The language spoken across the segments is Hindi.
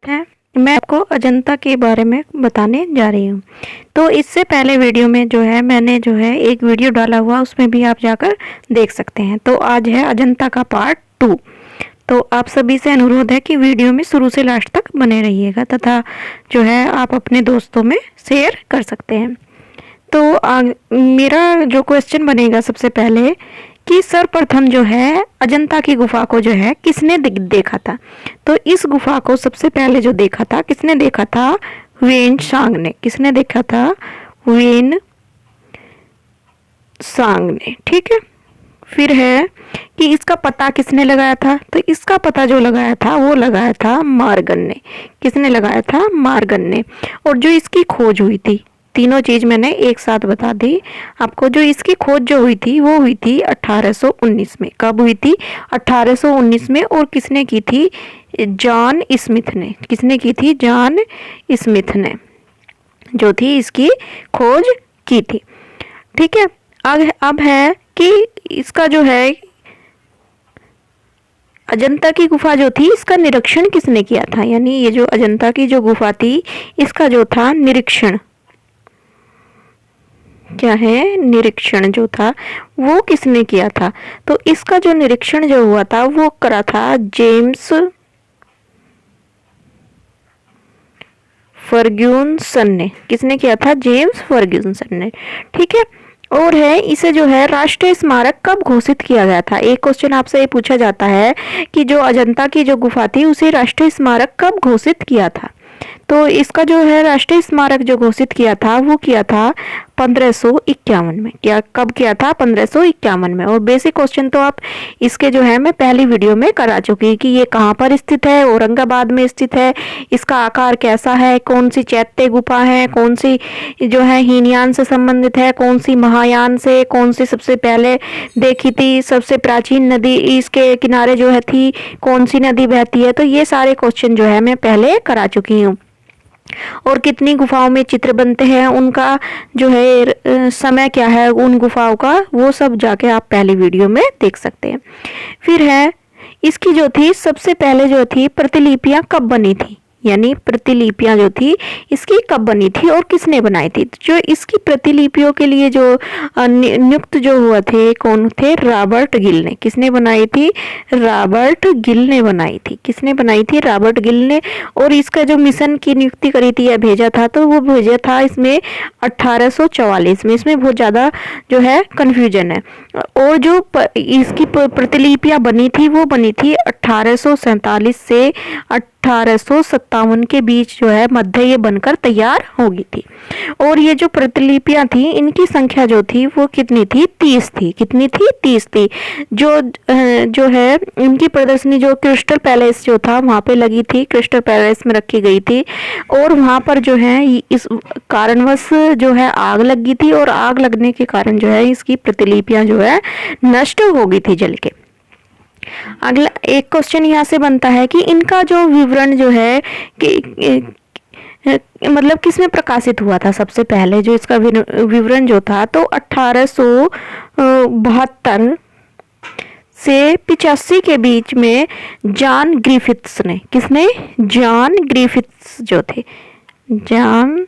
है। मैं आपको अजंता के बारे में बताने जा रही हूँ। तो इससे पहले वीडियो में जो है मैंने जो है एक वीडियो डाला हुआ, उसमें भी आप जाकर देख सकते हैं। तो आज है अजंता का पार्ट 2। तो आप सभी से अनुरोध है कि वीडियो में शुरू से लास्ट तक बने रहिएगा तथा जो है आप अपने दोस्तों में शेयर कर सकते हैं। तो मेरा जो क्वेश्चन बनेगा सबसे पहले कि सर्वप्रथम जो है अजंता की गुफा को जो है किसने देखा था। तो इस गुफा को सबसे पहले जो देखा था, किसने देखा था? वेन सांग ने। किसने देखा था? वेन सांग ने। ठीक है। फिर है कि इसका पता किसने लगाया था। तो इसका पता जो लगाया था वो लगाया था मार्गन ने। किसने लगाया था? मार्गन ने। और जो इसकी खोज हुई थी, तीनों चीज मैंने एक साथ बता दी आपको। जो इसकी खोज जो हुई थी वो हुई थी 1819 में। कब हुई थी? 1819 में। और किसने की थी? जॉन स्मिथ ने। किसने की थी? जॉन स्मिथ ने जो थी इसकी खोज की थी। ठीक है। अब है कि इसका जो है अजंता की गुफा जो थी इसका निरीक्षण किसने किया था। यानी ये जो अजंता की जो गुफा थी इसका जो था निरीक्षण, क्या है? निरीक्षण जो था वो किसने किया था? तो इसका जो निरीक्षण जो हुआ था वो करा था जेम्स फर्ग्यूसन ने। किसने किया था? जेम्स फर्ग्यूसन ने। ठीक है। और है इसे जो है राष्ट्रीय स्मारक कब घोषित किया गया था। एक क्वेश्चन आपसे ये पूछा जाता है कि जो अजंता की जो गुफा थी उसे राष्ट्रीय स्मारक कब घोषित किया था। तो इसका जो है राष्ट्रीय स्मारक जो घोषित किया था वो किया था 1551 में। क्या कब किया था? 1551 में। और बेसिक क्वेश्चन तो आप इसके जो है मैं पहली वीडियो में करा चुकी कि ये कहाँ पर स्थित है। औरंगाबाद में स्थित है। इसका आकार कैसा है, कौन सी चैत्य गुफा है, कौन सी जो है हीनयान से संबंधित है, कौन सी महायान से, कौन सी सबसे पहले देखी थी, सबसे प्राचीन नदी इसके किनारे जो है थी, कौन सी नदी बहती है। तो ये सारे क्वेश्चन जो है मैं पहले करा चुकी हूँ। और कितनी गुफाओं में चित्र बनते हैं, उनका जो है समय क्या है उन गुफाओं का, वो सब जाके आप पहली वीडियो में देख सकते हैं। फिर है इसकी जो थी सबसे पहले जो थी प्रतिलिपियां कब बनी थी। यानी प्रतिलिपियां जो थी इसकी कब बनी थी और किसने बनाई थी। जो इसकी प्रतिलिपियों के लिए जो नियुक्त जो हुआ थे, कौन थे? रॉबर्ट गिल ने। किसने बनाई थी? रॉबर्ट गिल ने बनाई थी। किसने बनाई थी? रॉबर्ट गिल ने। और इसका जो मिशन की नियुक्ति करी थी या भेजा था तो वो भेजा था इसमें 1844 में। इसमें बहुत ज़्यादा जो है कन्फ्यूजन है। और जो इसकी प्रतिलिपियां बनी थी वो बनी थी 1847 से 1857 के बीच जो है मध्य ये बनकर तैयार होगी थी। और ये जो प्रतिलिपियां थी इनकी संख्या जो थी वो कितनी थी? 30 थी। कितनी थी? 30 थी। जो है इनकी प्रदर्शनी जो क्रिस्टल पैलेस जो था वहाँ पे लगी थी, क्रिस्टल पैलेस में रखी गई थी। और वहाँ पर जो है इस कारणवश जो है आग लगी थी और आग लगने के कारण जो है इसकी प्रतिलिपियां जो है नष्ट हो गई थी जल के। अगला एक क्वेश्चन यहाँ से बनता है कि इनका जो विवरण जो है कि मतलब किस में प्रकाशित हुआ था सबसे पहले। जो इसका विवरण जो था तो 1872 से 85 के बीच में जॉन ग्रिफिथ्स ने। किसने? जॉन ग्रिफिथ्स जो थे, जॉन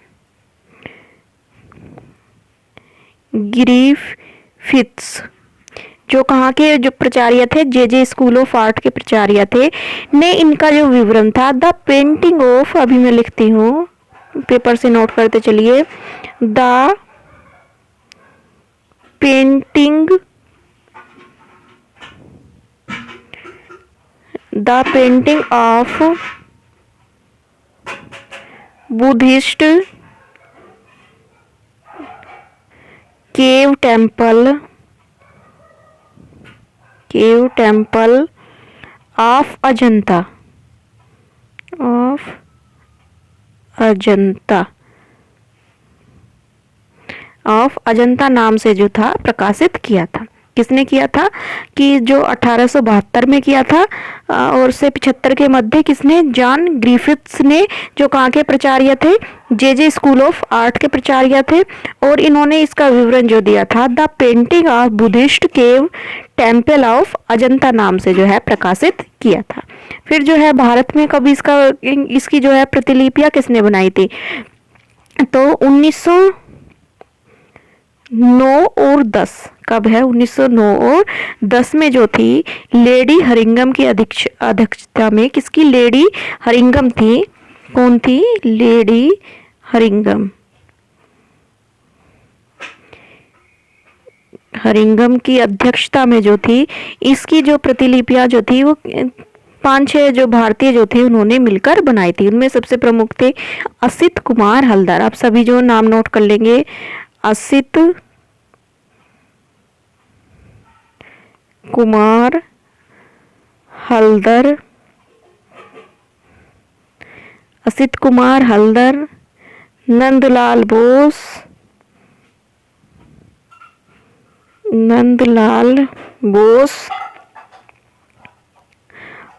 ग्रिफिथ्स जो कहाँ के जो प्राचार्य थे, जे स्कूल ऑफ आर्ट के प्राचार्य थे, ने इनका जो विवरण था द पेंटिंग ऑफ, अभी मैं लिखती हूँ पेपर से नोट करते चलिए, the painting of Buddhist cave temple of Ajanta नाम से जो था प्रकाशित किया था। किसने किया था कि जो 1872 में किया था और से 75 के मध्य किसने, जॉन ग्रिफिथ्स ने, जो कहाँ के प्राचार्य थे, जे स्कूल ऑफ आर्ट के प्राचार्य थे। और इन्होंने इसका विवरण जो दिया था the painting of Buddhist cave temple of Ajanta नाम से जो है प्रकाशित किया था। फिर जो है भारत में कब इसकी जो है प्रतिलिपियां किसने बनाई थी, तो 1909 और 10, कब है 1909 और 10 में जो थी लेडी हरिंगम की अध्यक्षता में, किसकी, लेडी हरिंगम थी, कौन थी, लेडी हरिंगम, हरिंगम की अध्यक्षता में जो थी इसकी जो प्रतिलिपियां जो थी वो 5-6 जो भारतीय जो थे उन्होंने मिलकर बनाई थी। उनमें सबसे प्रमुख थे असित कुमार हलदर। आप सभी जो नाम नोट कर लेंगे, असित कुमार हलदर, असित कुमार हलदर, नंदलाल बोस, नंदलाल बोस,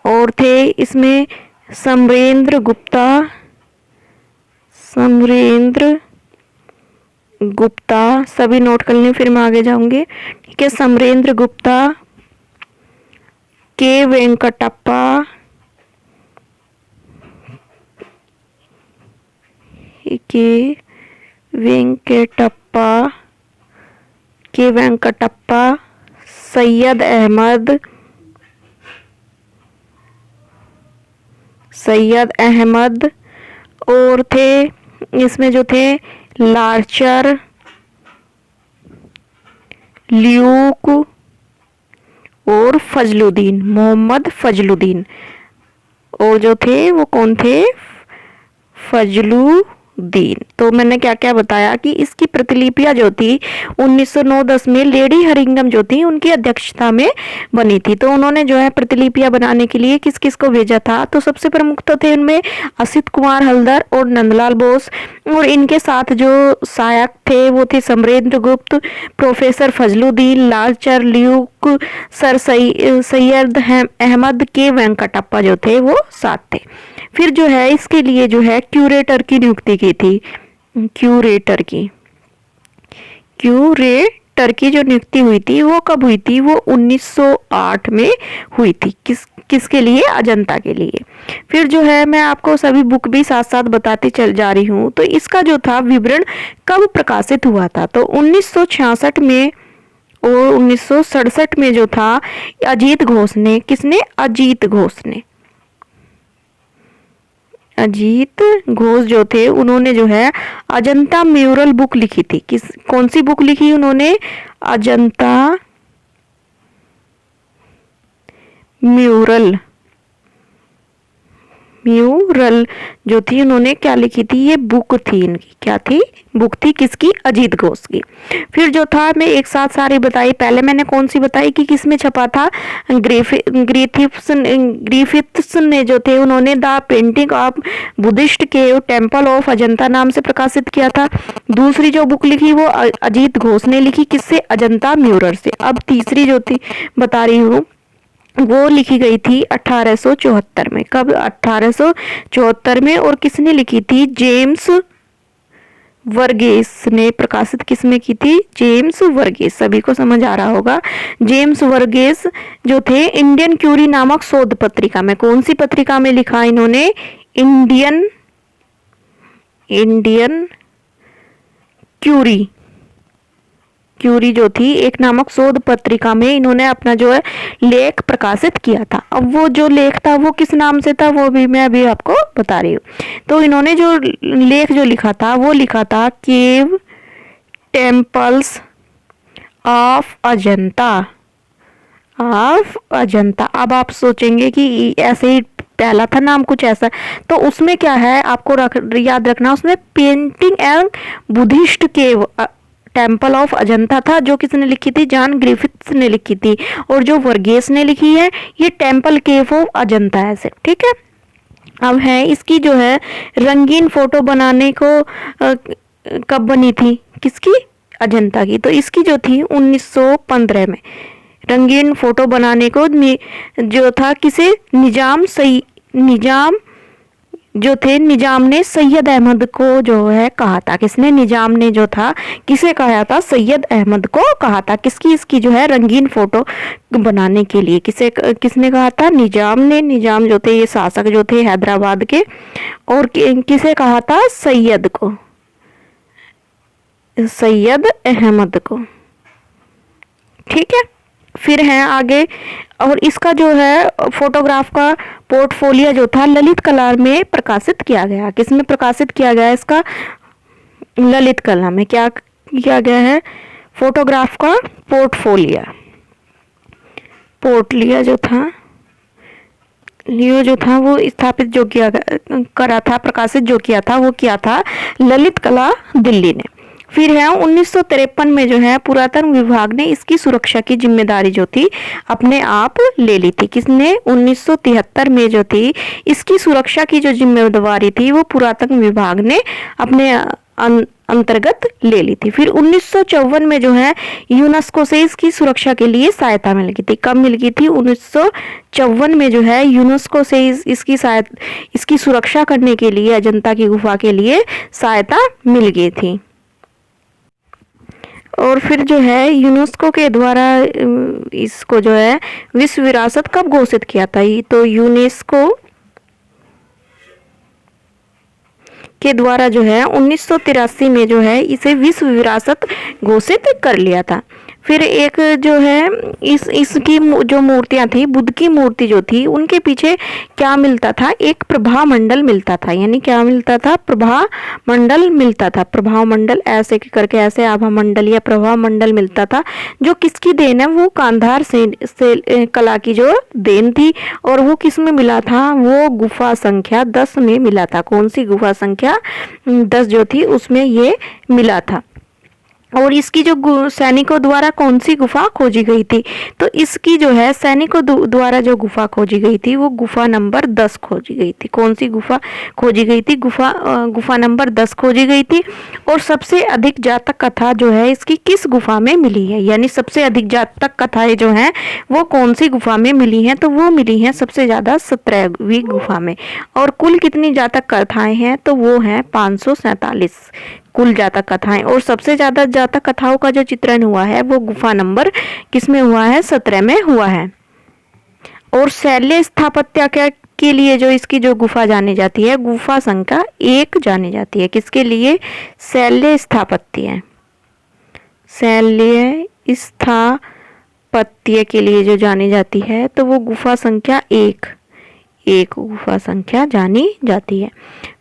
और थे इसमें समरेंद्र गुप्ता, समरेंद्र गुप्ता, सभी नोट कर लें फिर मैं आगे जाऊंगी। ठीक है, समरेंद्र गुप्ता, के वेंकटप्पा, के वेंकटप्पा, के वेंकटप्पा, सैयद अहमद, सैयद अहमद, और थे इसमें जो थे लार्चर, ल्यूक और फजलुद्दीन, मोहम्मद फजलुद्दीन, और जो थे वो कौन थे, फजलुद्दीन। तो मैंने क्या क्या बताया कि इसकी प्रतिलिपियां जो थी 1909-10 में लेडी हरिंगम जो थी उनकी अध्यक्षता में बनी थी। तो उन्होंने जो है प्रतिलिपियां बनाने के लिए किस किस को भेजा था, तो सबसे प्रमुख तो थे उनमें असित कुमार हलदर और नंदलाल बोस, और इनके साथ जो सहायक थे वो थे समरेंद्र गुप्त, प्रोफेसर फजलुद्दीन, लालचर, Luke, sir Syed Ahmad, K Venkatappa जो थे वो साथ थे। फिर जो है इसके लिए जो है क्यूरेटर की नियुक्ति की थी, क्यूरेटर की जो नियुक्ति हुई थी वो कब हुई थी, वो 1908 में हुई थी। किसके लिए, अजंता के लिए। फिर जो है मैं आपको सभी बुक भी साथ साथ बताती चल जा रही हूँ। तो इसका जो था विवरण कब प्रकाशित हुआ था, तो 1966 में और 1967 में जो था अजीत घोष ने, किसने, अजीत घोष ने, अजीत घोष जो थे उन्होंने जो है अजंता म्यूरल बुक लिखी थी। कौन सी बुक लिखी उन्होंने, अजंता म्यूरल जो थी उन्होंने क्या लिखी थी, ये बुक थी इनकी, क्या थी, बुक थी, किसकी, अजीत घोष की। फिर जो था मैं एक साथ सारी बताई, पहले मैंने कौन सी बताई कि किसमें छपा था, ग्रिफिथ्स ने जो थे उन्होंने the painting of Buddhist cave temple of Ajanta नाम से प्रकाशित किया था। दूसरी जो बुक लिखी वो अजीत घोष ने लिखी, किससे, अजंता म्यूरल से। अब तीसरी जो थी बता रही हूँ वो लिखी गई थी 1874 में, कब, 1874 में, और किसने लिखी थी, जेम्स वर्गेस ने प्रकाशित किसमें की थी, जेम्स वर्गेस, सभी को समझ आ रहा होगा। जेम्स वर्गेस जो थे इंडियन क्यूरी नामक शोध पत्रिका में, कौन सी पत्रिका में लिखा इन्होंने, इंडियन क्यूरी जो थी एक नामक शोध पत्रिका में इन्होंने अपना जो है लेख प्रकाशित किया था। अब वो जो लेख था वो किस नाम से था वो भी मैं अभी आपको बता रही हूँ। तो इन्होंने जो लेख जो लिखा था वो लिखा था केव टेम्पल्स ऑफ अजंता। अब आप सोचेंगे कि ऐसे ही पहला था नाम कुछ ऐसा, तो उसमें क्या है आपको याद रखना, उसमें painting and Buddhist cave temple of Ajanta था, जो किसने लिखी थी, जॉन ग्रिफिथ्स ने लिखी थी, और जो वर्गेस ने लिखी है ये टेम्पल केव ऑफ अजंता है। ठीक है, अब है इसकी जो है रंगीन फोटो बनाने को कब बनी थी, किसकी, अजंता की। तो इसकी जो थी 1915 में रंगीन फोटो बनाने को जो था किसे निजाम जो थे निजाम ने सैयद अहमद को जो है कहा था। किसने? निजाम ने जो था किसे कहा था? सैयद अहमद को कहा था। किसकी? इसकी जो है रंगीन फोटो बनाने के लिए किसने कहा था? निजाम ने। निजाम जो थे ये शासक जो थे हैदराबाद के, और किसे कहा था? सैयद को, सैयद अहमद को। ठीक है, फिर है आगे। और इसका जो है फोटोग्राफ का पोर्टफोलियो जो था ललित कला में प्रकाशित किया गया। किसमें प्रकाशित किया गया? इसका ललित कला में क्या किया गया है? फोटोग्राफ का पोर्टफोलियो जो था वो स्थापित जो किया करा था, प्रकाशित जो किया था वो किया था ललित कला दिल्ली ने। फिर है 1953 में जो है पुरातन विभाग ने इसकी सुरक्षा की जिम्मेदारी जो थी अपने आप ले ली थी। किसने? 1973 में जो थी इसकी सुरक्षा की जो जिम्मेदारी थी वो पुरातन विभाग ने अपने अंतर्गत ले ली थी। फिर 1954 में जो है यूनेस्को से इसकी सुरक्षा के लिए सहायता मिल गई थी। कब मिल गई थी? 1954 में जो है यूनेस्को से इसकी सुरक्षा करने के लिए अजंता की गुफा के लिए सहायता मिल गई थी। और फिर जो है यूनेस्को के द्वारा इसको जो है विश्व विरासत कब घोषित किया था? तो यूनेस्को के द्वारा जो है 1983 में जो है इसे विश्व विरासत घोषित कर लिया था। फिर एक जो है इसकी जो मूर्तियां थी, बुद्ध की मूर्ति जो थी उनके पीछे क्या मिलता था? एक प्रभा मंडल मिलता था। यानी क्या मिलता था? प्रभा मंडल मिलता था। प्रभा मंडल ऐसे करके ऐसे आभा मंडल या प्रभा मंडल मिलता था, जो किसकी देन है? वो कांधार से कला की जो देन थी। और वो किस में मिला था? वो गुफा संख्या 10 में मिला था। कौन सी? गुफा संख्या 10 जो थी उसमें ये मिला था। और इसकी जो सैनिकों द्वारा कौन सी गुफा खोजी गई थी? तो इसकी जो है सैनिकों द्वारा जो गुफा खोजी गई थी वो गुफा नंबर 10 खोजी गई थी। कौन सी गुफा खोजी गई थी? गुफा नंबर 10 खोजी गई थी। और सबसे अधिक जातक कथा जो है इसकी किस गुफा में मिली है? यानी सबसे अधिक जातक कथाएं जो हैं वो कौन सी गुफा में मिली हैं? तो वो मिली हैं सबसे ज़्यादा 17वीं गुफा में। और कुल कितनी जातक कथाएं हैं? तो वो हैं 547 कुल जातक कथाएं। और सबसे ज्यादा जातक कथाओं का जो चित्रण हुआ है वो गुफा नंबर किसमें हुआ है? 17 में हुआ है। और शैल्य स्थापत्य के लिए जो इसकी जो गुफा जानी जाती है गुफा संख्या 1 जानी जाती है। किसके लिए? शैल्य स्थापत्य के लिए जो जानी जाती है तो वो गुफा संख्या 1 गुफा संख्या जानी जाती है।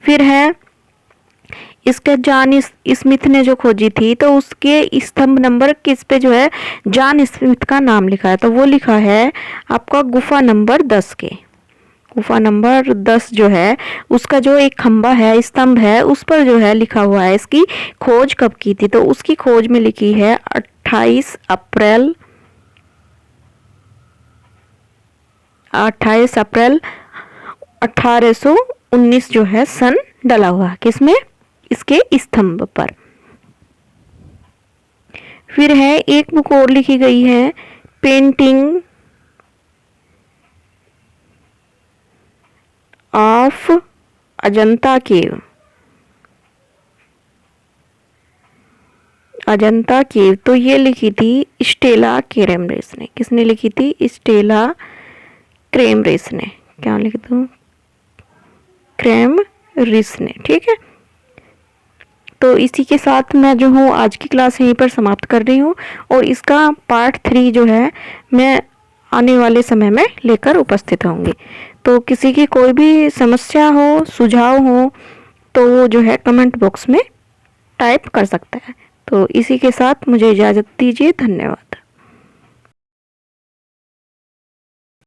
फिर है इसके जॉन स्मिथ ने जो खोजी थी तो उसके स्तंभ नंबर किस पे जो है जॉन स्मिथ का नाम लिखा है? तो वो लिखा है आपका गुफा नंबर 10 के। गुफा नंबर 10 जो है उसका जो एक खंबा है, स्तंभ है, उस पर जो है लिखा हुआ है इसकी खोज कब की थी। तो उसकी खोज में लिखी है 28 अप्रैल 1819 जो है सन डला हुआ किसमें? इसके स्तंभ पर। फिर है एक बुक और लिखी गई है पेंटिंग ऑफ अजंता केव। अजंता केव तो ये लिखी थी स्टेला क्रेमरेस ने। किसने लिखी थी? स्टेला क्रेमरेस ने। क्या लिख दूं? क्रेमरिस ने। ठीक है, तो इसी के साथ मैं जो हूँ आज की क्लास यहीं पर समाप्त कर रही हूँ। और इसका पार्ट 3 जो है मैं आने वाले समय में लेकर उपस्थित होंगी। तो किसी की कोई भी समस्या हो, सुझाव हो तो वो जो है कमेंट बॉक्स में टाइप कर सकता है। तो इसी के साथ मुझे इजाज़त दीजिए। धन्यवाद।